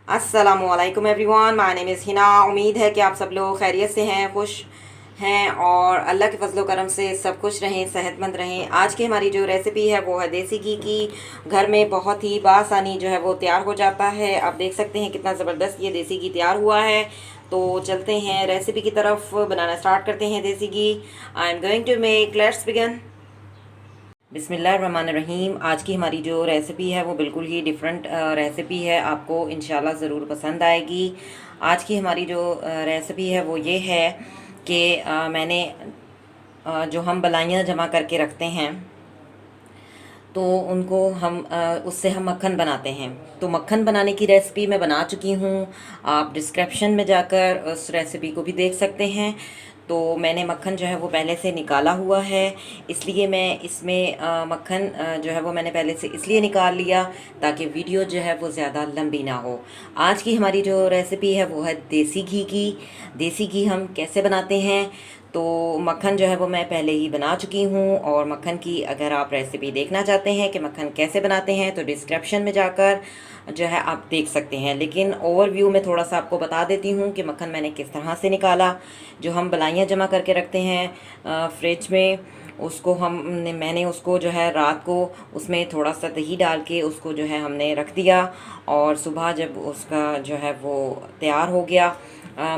अस्सलामुअलैकुम everyone, my name is Hina. उम्मीद है कि आप सब लोग खैरियत से हैं, खुश हैं और अल्लाह के फजलो करम से सब खुश रहें, सेहतमंद रहें। आज की हमारी जो रेसिपी है वो है देसी घी की। घर में बहुत ही बासानी जो है वो तैयार हो जाता है। आप देख सकते हैं कितना ज़बरदस्त ये देसी घी तैयार हुआ है। तो चलते हैं रेसिपी की तरफ, बनाना स्टार्ट करते हैं देसी घी। I am going to make, let's begin. बिस्मिल्लाहिर्रहमानिर्रहीम। आज की हमारी जो रेसिपी है वो बिल्कुल ही डिफरेंट रेसिपी है, आपको इंशाल्लाह ज़रूर पसंद आएगी। आज की हमारी जो रेसिपी है वो ये है कि मैंने जो हम बलाइयाँ जमा करके रखते हैं तो उनको हम उससे हम मक्खन बनाते हैं। तो मक्खन बनाने की रेसिपी मैं बना चुकी हूँ, आप डिस्क्रिप्शन में जाकर उस रेसिपी को भी देख सकते हैं। तो मैंने मक्खन जो है वो पहले से निकाला हुआ है, इसलिए मैं इसमें मक्खन जो है वो मैंने पहले से इसलिए निकाल लिया ताकि वीडियो जो है वो ज़्यादा लंबी ना हो। आज की हमारी जो रेसिपी है वो है देसी घी की। देसी घी हम कैसे बनाते हैं, तो मक्खन जो है वो मैं पहले ही बना चुकी हूँ, और मक्खन की अगर आप रेसिपी देखना चाहते हैं कि मक्खन कैसे बनाते हैं तो डिस्क्रिप्शन में जाकर जो है आप देख सकते हैं। लेकिन ओवरव्यू में थोड़ा सा आपको बता देती हूँ कि मक्खन मैंने किस तरह से निकाला। जो हम बलाइयाँ जमा करके रखते हैं फ्रिज में, उसको मैंने उसको जो है रात को उसमें थोड़ा सा दही डाल के उसको जो है हमने रख दिया, और सुबह जब उसका जो है वो तैयार हो गया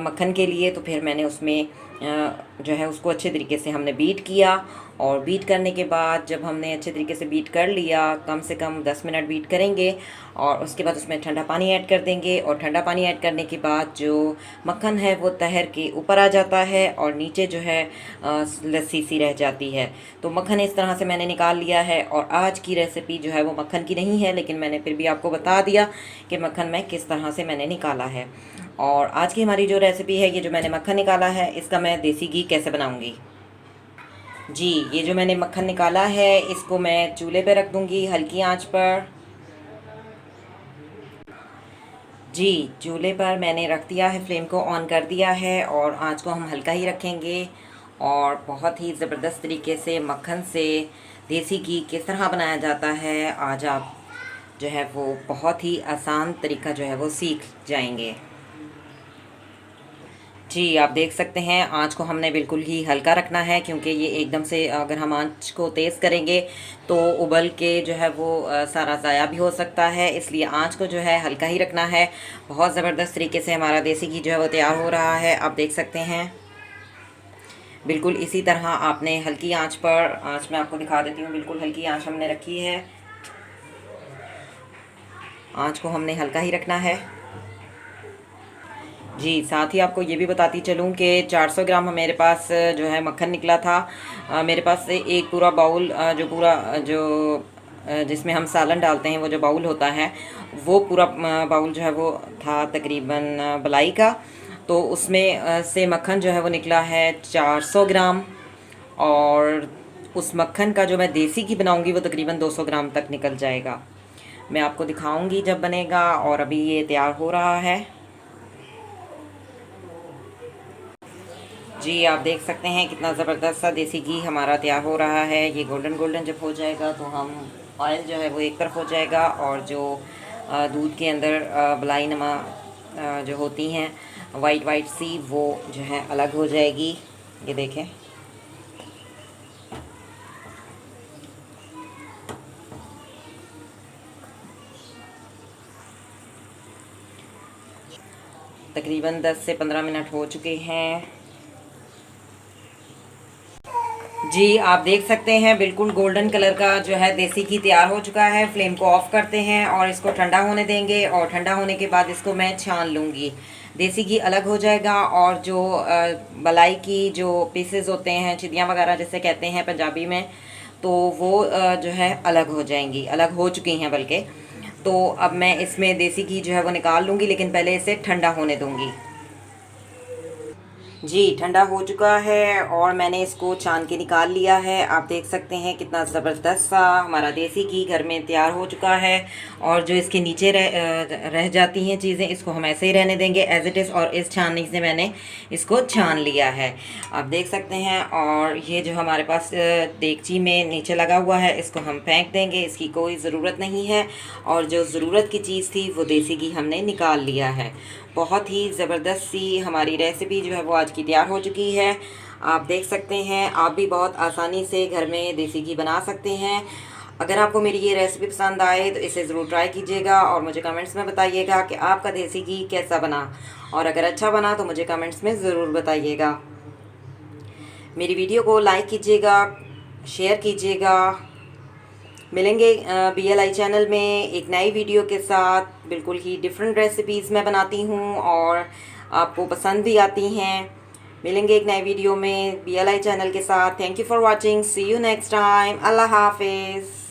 मक्खन के लिए, तो फिर मैंने उसमें जो है उसको अच्छे तरीके से हमने बीट किया। और बीट करने के बाद जब हमने अच्छे तरीके से बीट कर लिया, कम से कम 10 मिनट बीट करेंगे, और उसके बाद उसमें ठंडा पानी ऐड कर देंगे। और ठंडा पानी ऐड करने के बाद जो मक्खन है वो तहर के ऊपर आ जाता है और नीचे जो है लस्सी सी रह जाती है। तो मक्खन इस तरह से मैंने निकाल लिया है। और आज की रेसिपी जो है वो मक्खन की नहीं है, लेकिन मैंने फिर भी आपको बता दिया कि मक्खन मैं किस तरह से मैंने निकाला है। और आज की हमारी जो रेसिपी है, ये जो मैंने मक्खन निकाला है इसका मैं देसी घी कैसे बनाऊंगी। जी, ये जो मैंने मक्खन निकाला है इसको मैं चूल्हे पे रख दूंगी हल्की आंच पर। जी, चूल्हे पर मैंने रख दिया है, फ्लेम को ऑन कर दिया है, और आंच को हम हल्का ही रखेंगे। और बहुत ही ज़बरदस्त तरीके से मक्खन से देसी घी किस तरह बनाया जाता है आज आप जो है वो बहुत ही आसान तरीका जो है वो सीख जाएंगे। जी, आप देख सकते हैं आँच को हमने बिल्कुल ही हल्का रखना है, क्योंकि ये एकदम से अगर हम आँच को तेज़ करेंगे तो उबल के जो है वो सारा ज़ाया भी हो सकता है, इसलिए आँच को जो है हल्का ही रखना है। बहुत ज़बरदस्त तरीके से हमारा देसी घी जो है वो तैयार हो रहा है, आप देख सकते हैं। बिल्कुल इसी तरह आपने हल्की आँच पर, आँच में आपको दिखा देती हूँ, बिल्कुल हल्की आँच हमने रखी है। आँच को हमने हल्का ही रखना है। जी, साथ ही आपको ये भी बताती चलूँ कि 400 ग्राम मेरे पास जो है मक्खन निकला था। मेरे पास से एक पूरा बाउल जो पूरा जो जिसमें हम सालन डालते हैं वो जो बाउल होता है, वो पूरा बाउल जो है वो था तकरीबन बलाई का। तो उसमें से मक्खन जो है वो निकला है 400 ग्राम। और उस मक्खन का जो मैं देसी घी बनाऊंगी वो तकरीबन 200 ग्राम तक निकल जाएगा। मैं आपको दिखाऊंगी जब बनेगा। और अभी ये तैयार हो रहा है। जी, आप देख सकते हैं कितना ज़बरदस्त सा देसी घी हमारा तैयार हो रहा है। ये गोल्डन गोल्डन जब हो जाएगा तो हम ऑयल जो है वो एक तरफ हो जाएगा, और जो दूध के अंदर बलाई नमा जो होती हैं वाइट वाइट सी, वो जो है अलग हो जाएगी। ये देखें। तकरीबन 10 से 15 मिनट हो चुके हैं। जी, आप देख सकते हैं बिल्कुल गोल्डन कलर का जो है देसी घी तैयार हो चुका है। फ्लेम को ऑफ करते हैं और इसको ठंडा होने देंगे, और ठंडा होने के बाद इसको मैं छान लूँगी। देसी घी अलग हो जाएगा, और जो बलाई की जो पीसेस होते हैं, चिदियाँ वगैरह जिसे कहते हैं पंजाबी में, तो वो जो है अलग हो जाएंगी, अलग हो चुकी हैं बल्कि। तो अब मैं इसमें देसी घी जो है वो निकाल लूँगी, लेकिन पहले इसे ठंडा होने दूँगी। जी ठंडा हो चुका है और मैंने इसको छान के निकाल लिया है। आप देख सकते हैं कितना ज़बरदस्त सा हमारा देसी घी घर में तैयार हो चुका है। और जो इसके नीचे रह जाती हैं चीज़ें, इसको हम ऐसे ही रहने देंगे एज इट इज़। और इस छाननी से मैंने इसको छान लिया है, आप देख सकते हैं। और ये जो हमारे पास देगची में नीचे लगा हुआ है, इसको हम फेंक देंगे, इसकी कोई ज़रूरत नहीं है। और जो ज़रूरत की चीज़ थी वो देसी घी हमने निकाल लिया है। बहुत ही ज़बरदस्त सी हमारी रेसिपी जो है वो आज की तैयार हो चुकी है। आप देख सकते हैं, आप भी बहुत आसानी से घर में देसी घी बना सकते हैं। अगर आपको मेरी ये रेसिपी पसंद आए तो इसे ज़रूर ट्राई कीजिएगा और मुझे कमेंट्स में बताइएगा कि आपका देसी घी कैसा बना। और अगर अच्छा बना तो मुझे कमेंट्स में ज़रूर बताइएगा। मेरी वीडियो को लाइक कीजिएगा, शेयर कीजिएगा। मिलेंगे BLI चैनल में एक नई वीडियो के साथ। बिल्कुल ही डिफरेंट रेसिपीज़ मैं बनाती हूँ और आपको पसंद भी आती हैं। मिलेंगे एक नई वीडियो में BLI चैनल के साथ। Thank you for watching, see you next time, अल्लाह हाफिज़।